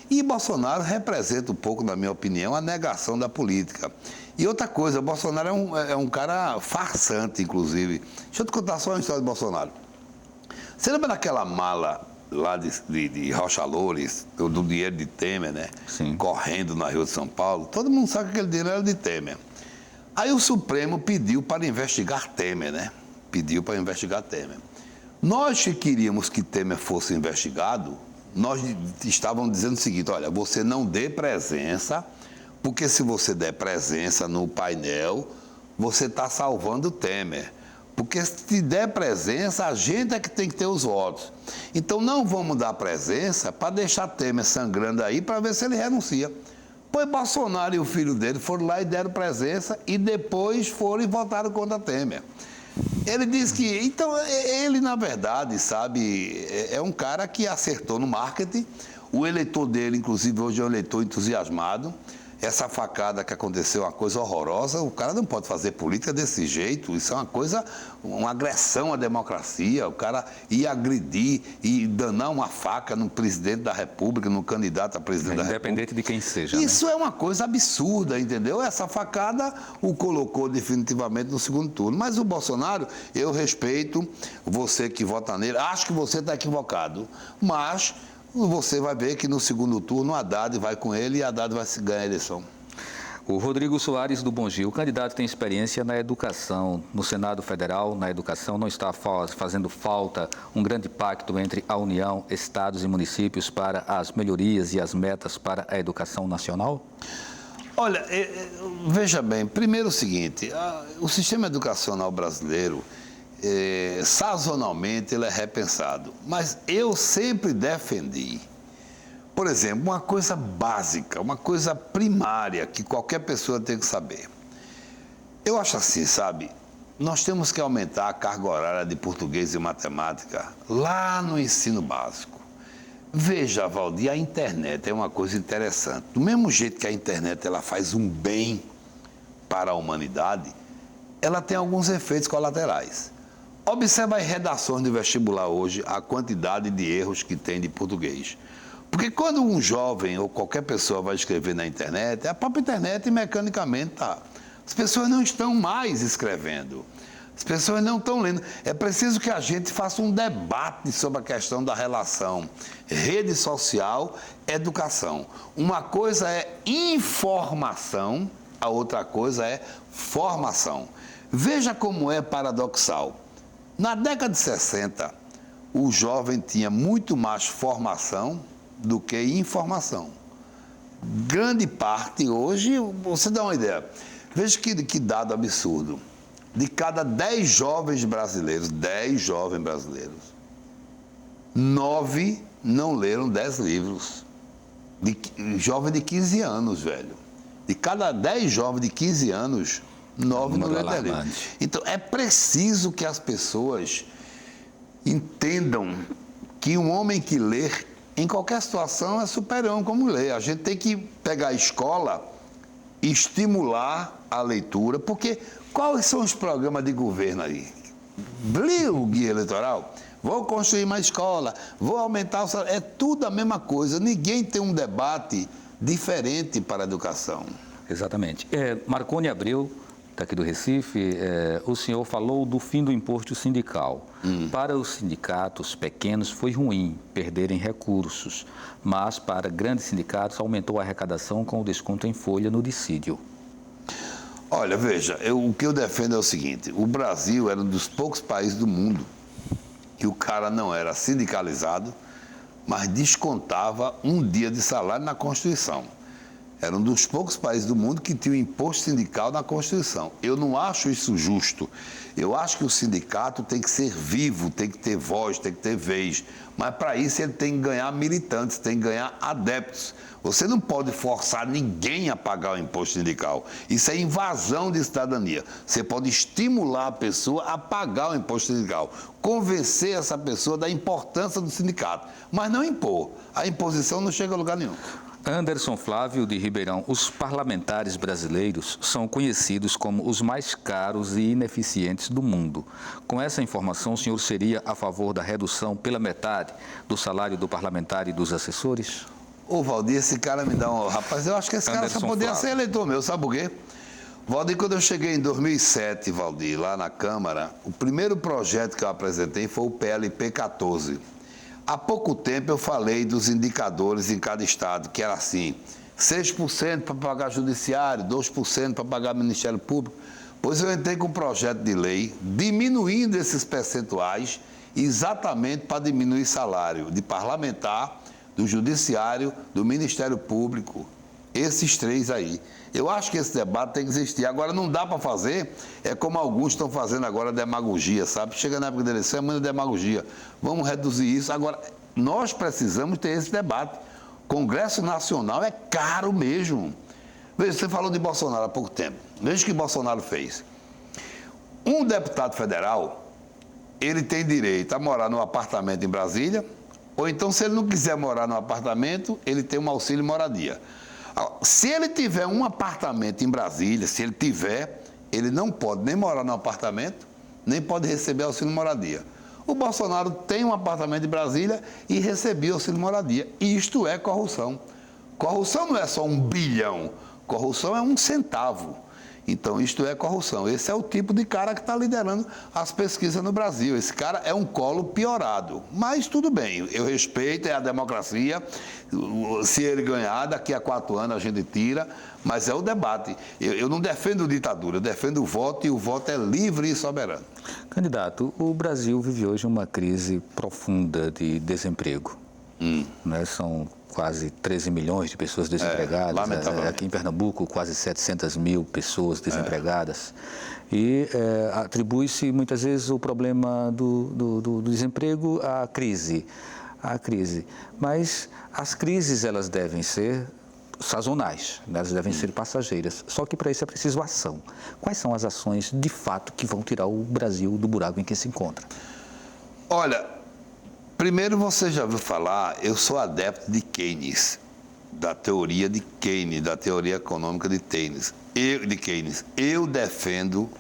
S2: E Bolsonaro representa um pouco, na minha opinião, a negação da política. E outra coisa, Bolsonaro é um cara farsante, inclusive. Deixa eu te contar só uma história de Bolsonaro. Você lembra daquela mala lá de Rocha Loures, do dinheiro de Temer, né?
S3: Sim.
S2: Correndo na Rio de São Paulo? Todo mundo sabe que aquele dinheiro era de Temer. Aí o Supremo pediu para investigar Temer, né? Pediu para investigar Temer. Nós que queríamos que Temer fosse investigado, nós estávamos dizendo o seguinte, olha, você não dê presença, porque se você der presença no painel, você está salvando o Temer. Porque se der presença, a gente é que tem que ter os votos. Então não vamos dar presença para deixar Temer sangrando aí para ver se ele renuncia. Pois Bolsonaro e o filho dele foram lá e deram presença e depois foram e votaram contra Temer. Ele diz que, então, ele na verdade, sabe, é um cara que acertou no marketing. O eleitor dele, inclusive, hoje é um eleitor entusiasmado. Essa facada que aconteceu é uma coisa horrorosa. O cara não pode fazer política desse jeito. Isso é uma coisa, uma agressão à democracia. O cara ia agredir e danar uma faca no presidente da República, no candidato a presidente da República.
S3: Independente de quem seja.
S2: Isso, né? É uma coisa absurda, entendeu? Essa facada o colocou definitivamente no segundo turno. Mas o Bolsonaro, eu respeito você que vota nele. Acho que você está equivocado. Mas você vai ver que no segundo turno o Haddad vai com ele e Haddad vai ganhar a eleição.
S3: O Rodrigo Soares do Bom Dia, o candidato tem experiência na educação. No Senado Federal, na educação, não está fazendo falta um grande pacto entre a União, estados e municípios para as melhorias e as metas para a educação nacional?
S2: Olha, veja bem, primeiro o seguinte, o sistema educacional brasileiro, sazonalmente ele é repensado, mas eu sempre defendi, por exemplo, uma coisa básica, uma coisa primária que qualquer pessoa tem que saber. Eu acho assim, sabe, nós temos que aumentar a carga horária de português e matemática lá no ensino básico. Veja, Valdir, a internet é uma coisa interessante. Do mesmo jeito que a internet ela faz um bem para a humanidade, ela tem alguns efeitos colaterais. Observa as redações de vestibular hoje, a quantidade de erros que tem de português. Porque quando um jovem ou qualquer pessoa vai escrever na internet, a própria internet mecanicamente tá. As pessoas não estão mais escrevendo. As pessoas não estão lendo. É preciso que a gente faça um debate sobre a questão da relação rede social, educação. Uma coisa é informação, a outra coisa é formação. Veja como é paradoxal. Na década de 60, o jovem tinha muito mais formação do que informação. Grande parte hoje, você dá uma ideia, veja que dado absurdo. De cada 10 jovens brasileiros, 9 não leram 10 livros. Jovem de 15 anos, velho. De cada 10 jovens de 15 anos, 9 não leram 10 livros. Então, é preciso que as pessoas entendam que um homem que lê, em qualquer situação, é superior como lê. A gente tem que pegar a escola e estimular a leitura, porque quais são os programas de governo aí? Lê o guia eleitoral? Vou construir uma escola, vou aumentar o salário. É tudo a mesma coisa. Ninguém tem um debate diferente para a educação.
S3: Exatamente. Marconi Abreu, daqui do Recife, o senhor falou do fim do imposto sindical. Para os sindicatos pequenos foi ruim perderem recursos, mas para grandes sindicatos aumentou a arrecadação com o desconto em folha no dissídio.
S2: Olha, veja, o que eu defendo é o seguinte: o Brasil era um dos poucos países do mundo que o cara não era sindicalizado, mas descontava um dia de salário na Constituição. Era um dos poucos países do mundo que tinha o imposto sindical na Constituição. Eu não acho isso justo. Eu acho que o sindicato tem que ser vivo, tem que ter voz, tem que ter vez. Mas para isso ele tem que ganhar militantes, tem que ganhar adeptos. Você não pode forçar ninguém a pagar o imposto sindical. Isso é invasão de cidadania. Você pode estimular a pessoa a pagar o imposto sindical, convencer essa pessoa da importância do sindicato, mas não impor. A imposição não chega a lugar nenhum.
S3: Anderson Flávio de Ribeirão, os parlamentares brasileiros são conhecidos como os mais caros e ineficientes do mundo. Com essa informação, o senhor seria a favor da redução pela metade do salário do parlamentar e dos assessores?
S2: Ô, Valdir, esse cara me dá um... Rapaz, eu acho que esse cara só poderia ser eleitor meu, sabe por quê? Valdir, quando eu cheguei em 2007, Valdir, lá na Câmara, o primeiro projeto que eu apresentei foi o PLP 14. Há pouco tempo eu falei dos indicadores em cada estado, que era assim, 6% para pagar judiciário, 2% para pagar Ministério Público. Pois eu entrei com um projeto de lei diminuindo esses percentuais exatamente para diminuir salário de parlamentar, do judiciário, do Ministério Público, esses 3 aí. Eu acho que esse debate tem que existir. Agora, não dá para fazer, como alguns estão fazendo agora, demagogia, sabe? Chega na época da eleição, é muita demagogia. Vamos reduzir isso. Agora, nós precisamos ter esse debate. Congresso Nacional é caro mesmo. Veja, você falou de Bolsonaro há pouco tempo. Veja o que Bolsonaro fez. Um deputado federal, ele tem direito a morar num apartamento em Brasília, ou então, se ele não quiser morar num apartamento, ele tem um auxílio moradia. Se ele tiver um apartamento em Brasília, se ele tiver, ele não pode nem morar no apartamento, nem pode receber auxílio moradia. O Bolsonaro tem um apartamento em Brasília e recebeu auxílio moradia. E isto é corrupção. Corrupção não é só 1 bilhão, corrupção é 1 centavo. Então, isto é corrupção. Esse é o tipo de cara que está liderando as pesquisas no Brasil. Esse cara é um colo piorado. Mas tudo bem, eu respeito, é a democracia. Se ele ganhar, daqui a 4 anos a gente tira, mas é o debate. Eu não defendo ditadura, eu defendo o voto, e o voto é livre e soberano.
S3: Candidato, o Brasil vive hoje uma crise profunda de desemprego. Né? São quase 13 milhões de pessoas desempregadas. Aqui em Pernambuco, quase 700 mil pessoas desempregadas. E atribui-se muitas vezes o problema do desemprego à crise. Mas as crises, elas devem ser sazonais, né? Elas devem ser passageiras. Só que para isso é preciso ação. Quais são as ações, de fato, que vão tirar o Brasil do buraco em que se encontra?
S2: Olha, primeiro você já ouviu falar, eu sou adepto de Keynes, da teoria de Keynes, da teoria econômica de Keynes. Eu defendo,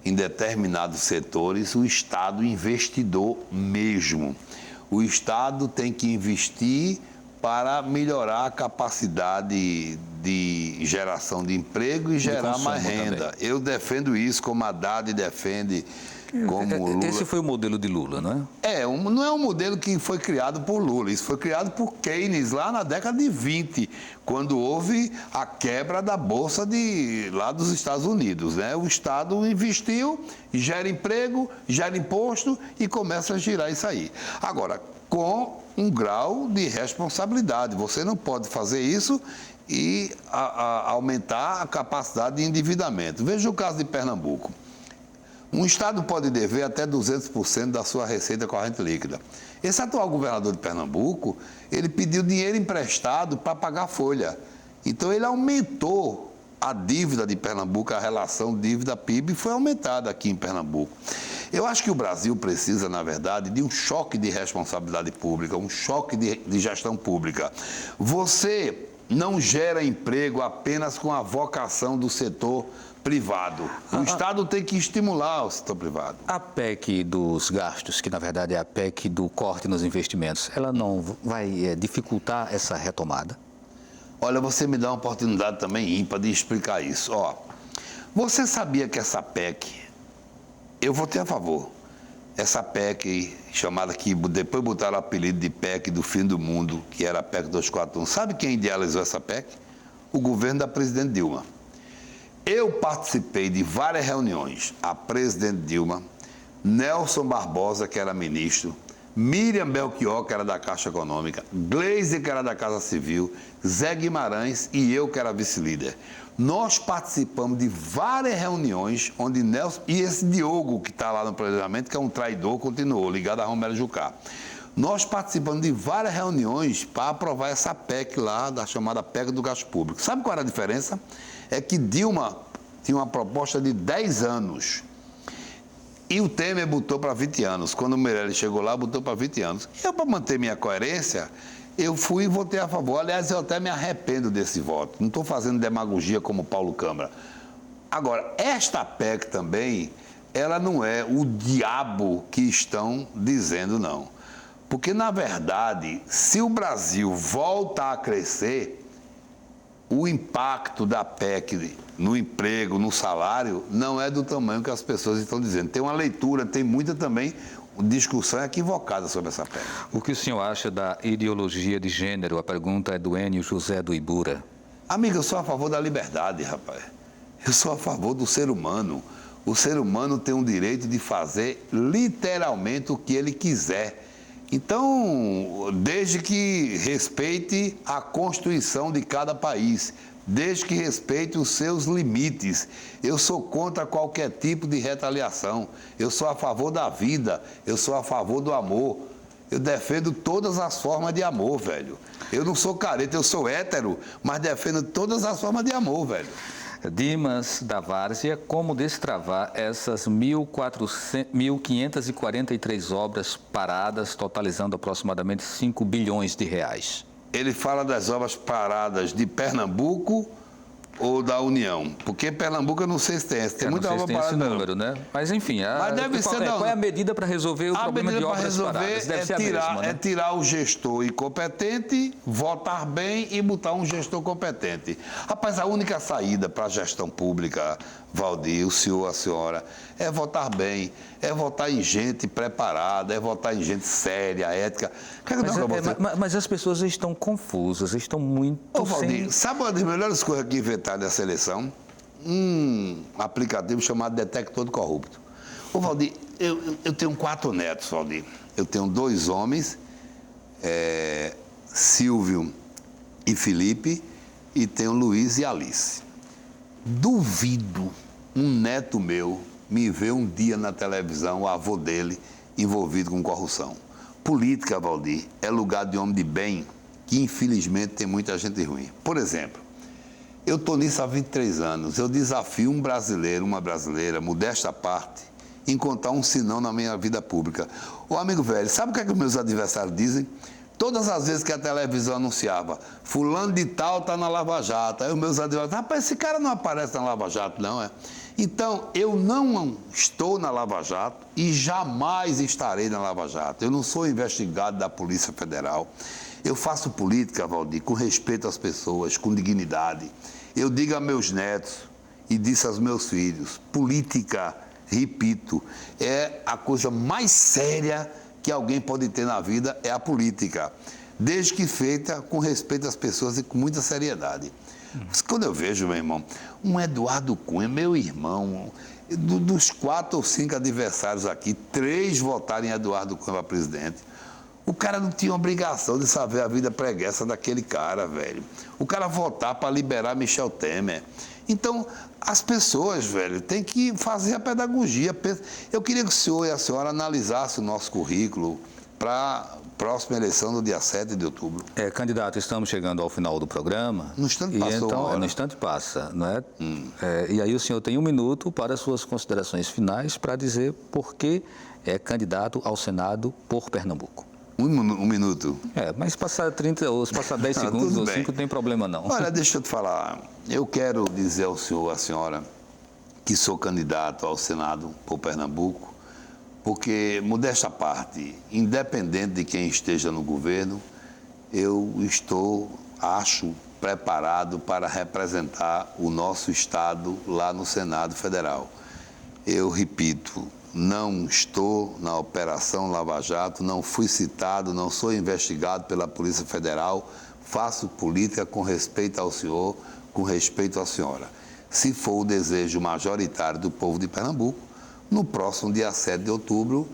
S2: em determinados setores, o Estado investidor mesmo. O Estado tem que investir para melhorar a capacidade de geração de emprego e gerar mais renda. Também. Eu defendo isso, como a Haddad defende, como Lula.
S3: Esse foi o modelo de Lula, não é?
S2: não é um modelo que foi criado por Lula, isso foi criado por Keynes lá na década de 20, quando houve a quebra da Bolsa lá dos Estados Unidos, né? O Estado investiu, gera emprego, gera imposto e começa a girar isso aí. Agora, com um grau de responsabilidade, você não pode fazer isso e aumentar a capacidade de endividamento. Veja o caso de Pernambuco. Um Estado pode dever até 200% da sua receita corrente líquida. Esse atual governador de Pernambuco, ele pediu dinheiro emprestado para pagar a folha. Então, ele aumentou a dívida de Pernambuco, a relação dívida-PIB foi aumentada aqui em Pernambuco. Eu acho que o Brasil precisa, na verdade, de um choque de responsabilidade pública, um choque de gestão pública. Você não gera emprego apenas com a vocação do setor privado. O Estado tem que estimular o setor privado.
S3: A PEC dos gastos, que na verdade é a PEC do corte nos investimentos, ela não vai dificultar essa retomada?
S2: Olha, você me dá uma oportunidade também ímpar de explicar isso. Ó, você sabia que essa PEC, eu votei a favor, essa PEC chamada que depois botaram o apelido de PEC do fim do mundo, que era a PEC 241, sabe quem idealizou essa PEC? O governo da presidente Dilma. Eu participei de várias reuniões, a presidente Dilma, Nelson Barbosa, que era ministro, Miriam Belchior, que era da Caixa Econômica, Gleisi, que era da Casa Civil, Zé Guimarães e eu, que era vice-líder. Nós participamos de várias reuniões onde Nelson e esse Diogo, que está lá no planejamento, que é um traidor, continuou ligado a Romero Jucá. Nós participamos de várias reuniões para aprovar essa PEC lá, da chamada PEC do gasto público. Sabe qual era a diferença? É que Dilma tinha uma proposta de 10 anos e o Temer botou para 20 anos. Quando o Meirelles chegou lá, botou para 20 anos. E eu, para manter minha coerência, eu fui e votei a favor. Aliás, eu até me arrependo desse voto. Não estou fazendo demagogia como Paulo Câmara. Agora, esta PEC também, ela não é o diabo que estão dizendo, não. Porque, na verdade, se o Brasil volta a crescer, o impacto da PEC no emprego, no salário, não é do tamanho que as pessoas estão dizendo. Tem uma leitura, tem muita também discussão equivocada sobre essa PEC.
S3: O que o senhor acha da ideologia de gênero? A pergunta é do Enio José do Ibura.
S2: Amigo, eu sou a favor da liberdade, rapaz. Eu sou a favor do ser humano. O ser humano tem o direito de fazer literalmente o que ele quiser. Então, desde que respeite a Constituição de cada país, desde que respeite os seus limites. Eu sou contra qualquer tipo de retaliação. Eu sou a favor da vida, eu sou a favor do amor. Eu defendo todas as formas de amor, velho. Eu não sou careta, eu sou hétero, mas defendo todas as formas de amor, velho.
S3: Dimas da Várzea, como destravar essas 1.543 obras paradas, totalizando aproximadamente 5 bilhões de reais?
S2: Ele fala das obras paradas de Pernambuco ou da União? Porque Pernambuco eu não sei se tem. Tem muita obra parada.
S3: Esse número, né? Mas enfim, qual é a medida para resolver o problema de obras paradas? Deve ser a mesma, né?
S2: É tirar o gestor incompetente, votar bem e botar um gestor competente. Rapaz, a única saída para a gestão pública, Valdir, o senhor, a senhora, é votar bem, é votar em gente preparada, é votar em gente séria, ética.
S3: Mas as pessoas estão confusas, estão muito...
S2: Ô, Valdir, sabe uma das melhores coisas que inventaram nessa eleição? Um aplicativo chamado Detector de Corrupto. Ô, Valdir, eu tenho 4 netos, Valdir. Eu tenho 2 homens, Silvio e Felipe, e tenho Luiz e Alice. Duvido um neto meu me ver um dia na televisão, o avô dele, envolvido com corrupção. Política, Valdir, é lugar de homem de bem, que infelizmente tem muita gente ruim. Por exemplo, eu estou nisso há 23 anos. Eu desafio um brasileiro, uma brasileira, modesta à parte, encontrar um sinão na minha vida pública. Ô, amigo velho, sabe o que é que os meus adversários dizem? Todas as vezes que a televisão anunciava, fulano de tal está na Lava Jato, aí os meus adversários, rapaz, esse cara não aparece na Lava Jato, não, é? Então, eu não estou na Lava Jato e jamais estarei na Lava Jato. Eu não sou investigado da Polícia Federal. Eu faço política, Valdir, com respeito às pessoas, com dignidade. Eu digo a meus netos e disse aos meus filhos, política, repito, é a coisa mais séria que alguém pode ter na vida é a política, desde que feita com respeito às pessoas e com muita seriedade. Quando eu vejo, meu irmão, um Eduardo Cunha, meu irmão, dos 4 ou 5 adversários aqui, 3 votaram em Eduardo Cunha para presidente. O cara não tinha obrigação de saber a vida preguiça daquele cara, velho. O cara votar para liberar Michel Temer. Então, as pessoas, velho, têm que fazer a pedagogia. Eu queria que o senhor e a senhora analisassem o nosso currículo para a próxima eleição do dia 7 de outubro.
S3: Candidato, estamos chegando ao final do programa.
S2: No instante passou uma hora.
S3: No instante passa, não é? E aí o senhor tem 1 minuto para suas considerações finais para dizer por que é candidato ao Senado por Pernambuco.
S2: 1 minuto.
S3: Mas passar 30 ou se passar 10 segundos ou 5 não tem problema não.
S2: Olha, deixa eu te falar. Eu quero dizer ao senhor, à senhora, que sou candidato ao Senado por Pernambuco, porque, modéstia à parte, independente de quem esteja no governo, eu acho, preparado para representar o nosso Estado lá no Senado Federal. Eu repito, não estou na Operação Lava Jato, não fui citado, não sou investigado pela Polícia Federal, faço política com respeito ao senhor, com respeito à senhora. Se for o desejo majoritário do povo de Pernambuco, no próximo dia 7 de outubro,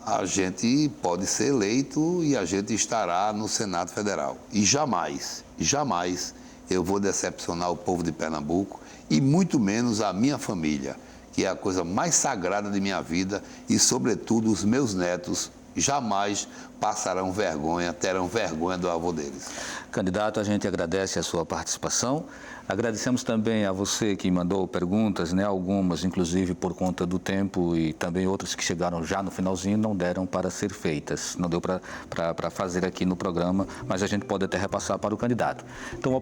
S2: a gente pode ser eleito e a gente estará no Senado Federal. E jamais eu vou decepcionar o povo de Pernambuco e muito menos a minha família, que é a coisa mais sagrada de minha vida e, sobretudo, os meus netos jamais passarão vergonha, terão vergonha do avô deles.
S3: Candidato, a gente agradece a sua participação. Agradecemos também a você que mandou perguntas, algumas, inclusive, por conta do tempo e também outras que chegaram já no finalzinho, não deram para ser feitas. Não deu para fazer aqui no programa, mas a gente pode até repassar para o candidato. Então, a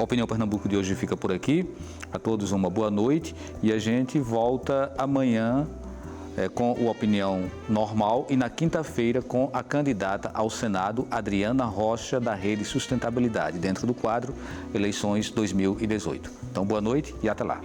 S3: Opinião Pernambuco de hoje fica por aqui. A todos uma boa noite e a gente volta amanhã com o Opinião Normal e na quinta-feira com a candidata ao Senado, Adriana Rocha, da Rede Sustentabilidade, dentro do quadro Eleições 2018. Então, boa noite e até lá.